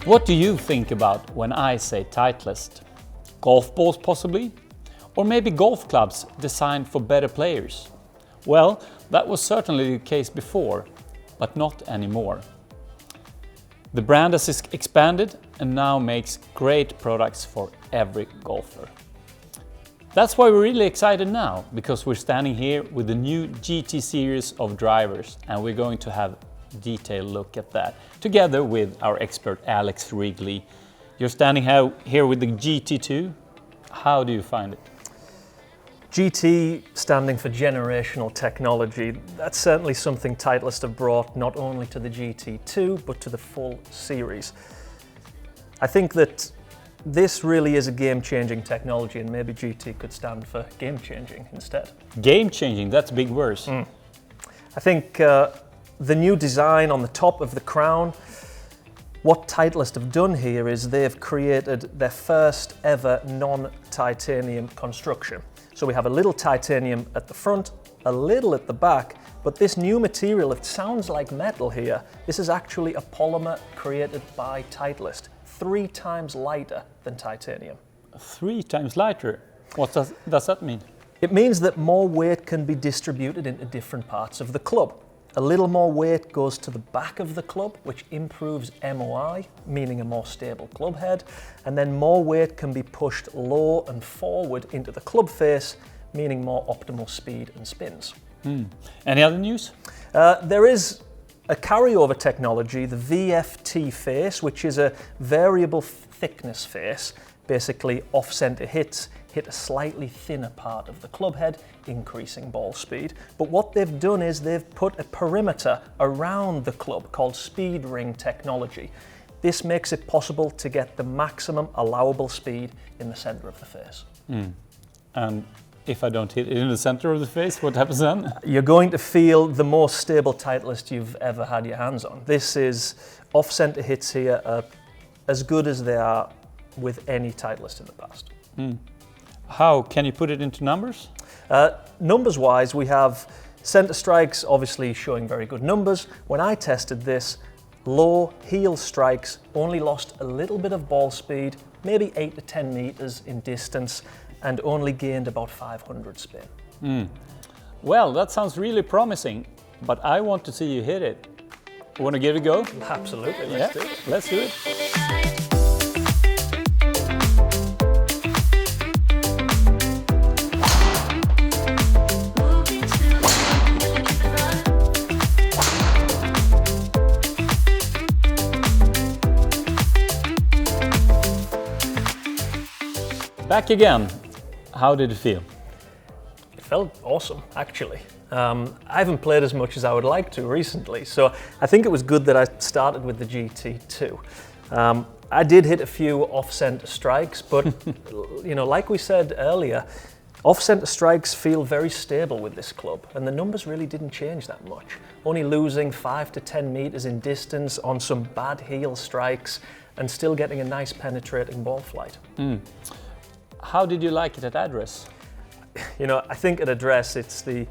What do you think about when I say Titleist? Golf balls possibly? Or maybe golf clubs designed for better players? Well, that was certainly the case before, but not anymore. The brand has expanded and now makes great products for every golfer. That's why we're really excited now, because we're standing here with the new GT series of drivers, and we're going to have a detailed look at that, together with our expert Alex Wrigley. You're standing here with the GT2. How do you find it? GT standing for generational technology. That's certainly something Titleist have brought not only to the GT2 but to the full series. I think that this really is a game-changing technology, and maybe GT could stand for game-changing instead. Game-changing, that's big words. I think the new design on the top of the crown, what Titleist have done here is they've created their first ever non-titanium construction. So we have a little titanium at the front, a little at the back, but this new material, it sounds like metal here. This is actually a polymer created by Titleist, 3 times lighter than titanium. 3 times lighter? What does that mean? It means that more weight can be distributed into different parts of the club. A little more weight goes to the back of the club, which improves MOI, meaning a more stable club head, and then more weight can be pushed low and forward into the club face, meaning more optimal speed and spins. Any other news? There is a carryover technology, the VFT face, which is a variable thickness face. Basically, off-center hits hit a slightly thinner part of the club head, increasing ball speed. But what they've done is they've put a perimeter around the club called speed ring technology. This makes it possible to get the maximum allowable speed in the center of the face. And if I don't hit it in the center of the face, what happens then? You're going to feel the most stable Titleist you've ever had your hands on. This is off-center hits here are as good as they are with any Titleist in the past. How can you put it into numbers? Numbers-wise, we have center strikes obviously showing very good numbers. When I tested this, low heel strikes only lost a little bit of ball speed, maybe 8 to 10 meters in distance, and only gained about 500 spin. Well, that sounds really promising, but I want to see you hit it. Want to give it a go? Absolutely, Yeah, let's do it. Back again. How did it feel? It felt awesome, actually. I haven't played as much as I would like to recently, so I think it was good that I started with the GT2. I did hit a few off-center strikes, but you know, like we said earlier, off-center strikes feel very stable with this club, and the numbers really didn't change that much. Only losing 5 to 10 meters in distance on some bad heel strikes, and still getting a nice penetrating ball flight. How did you like it at address? You know, I think at address it's the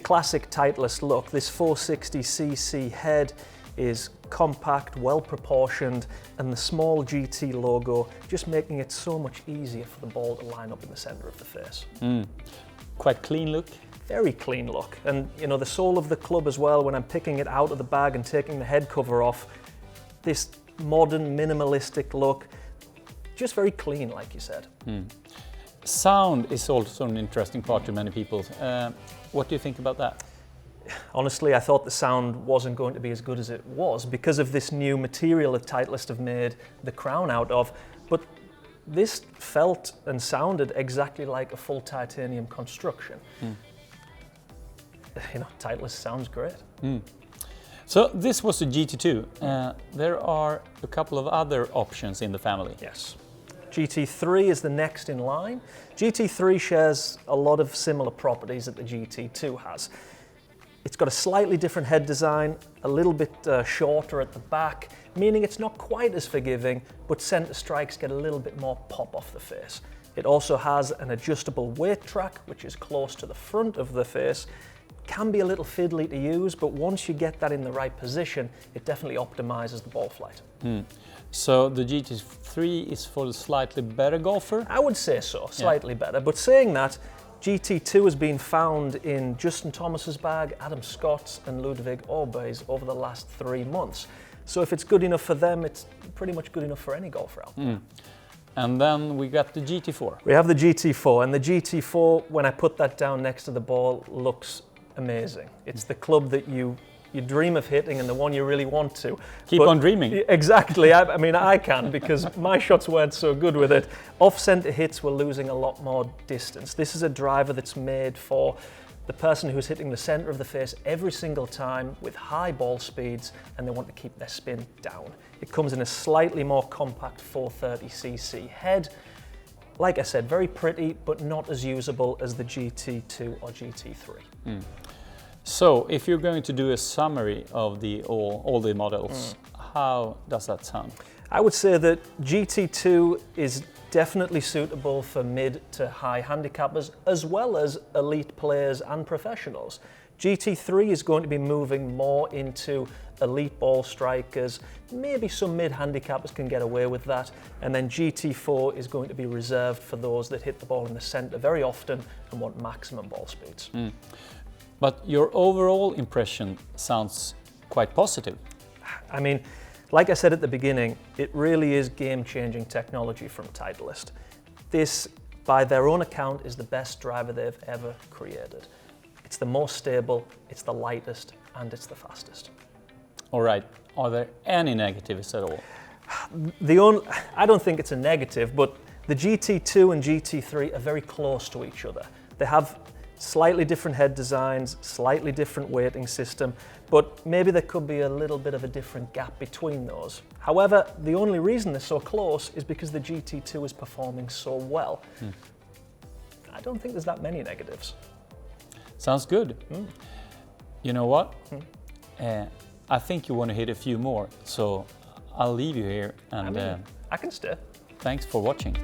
classic Titleist look. This 460cc head is compact, well proportioned, and the small GT logo just making it so much easier for the ball to line up in the center of the face. Quite clean look. Very clean look. And you know, the sole of the club as well, when I'm picking it out of the bag and taking the head cover off, this modern minimalistic look, just very clean, like you said. Sound is also an interesting part to many people. What do you think about that? Honestly, I thought the sound wasn't going to be as good as it was because of this new material that Titleist have made the crown out of, but this felt and sounded exactly like a full titanium construction. You know, Titleist sounds great. So this was the GT2. There are a couple of other options in the family. Yes. GT3 is the next in line. GT3 shares a lot of similar properties that the GT2 has. It's got a slightly different head design, a little bit shorter at the back, meaning it's not quite as forgiving, but center strikes get a little bit more pop off the face. It also has an adjustable weight track, which is close to the front of the face, can be a little fiddly to use, but once you get that in the right position, it definitely optimizes the ball flight. So the GT3 is for the slightly better golfer? I would say so, slightly better. But saying that, GT2 has been found in Justin Thomas's bag, Adam Scott's and Ludwig Aubey's over the last 3 months. So if it's good enough for them, it's pretty much good enough for any golfer out there. And then we got the GT4. We have the GT4, and the GT4, when I put that down next to the ball, looks amazing. It's the club that you dream of hitting and the one you really want to. Keep on dreaming. Exactly. I mean, I can, because my shots weren't so good with it. Off-centre hits were losing a lot more distance. This is a driver that's made for the person who's hitting the centre of the face every single time with high ball speeds, and they want to keep their spin down. It comes in a slightly more compact 430cc head. Like I said, very pretty, but not as usable as the GT2 or GT3. So, if you're going to do a summary of all the models, how does that sound? I would say that GT2 is definitely suitable for mid to high handicappers, as well as elite players and professionals. GT3 is going to be moving more into elite ball strikers, maybe some mid handicappers can get away with that, and then GT4 is going to be reserved for those that hit the ball in the centre very often and want maximum ball speeds. But your overall impression sounds quite positive. I mean, like I said at the beginning, it really is game-changing technology from Titleist. This, by their own account, is the best driver they've ever created. It's the most stable, it's the lightest, and it's the fastest. All right, are there any negatives at all? I don't think it's a negative, but the GT2 and GT3 are very close to each other. They have slightly different head designs, slightly different weighting system, but maybe there could be a little bit of a different gap between those. However, the only reason they're so close is because the GT2 is performing so well. I don't think there's that many negatives. Sounds good. You know what? I think you want to hit a few more, so I'll leave you here and I can stay. thanks for watching.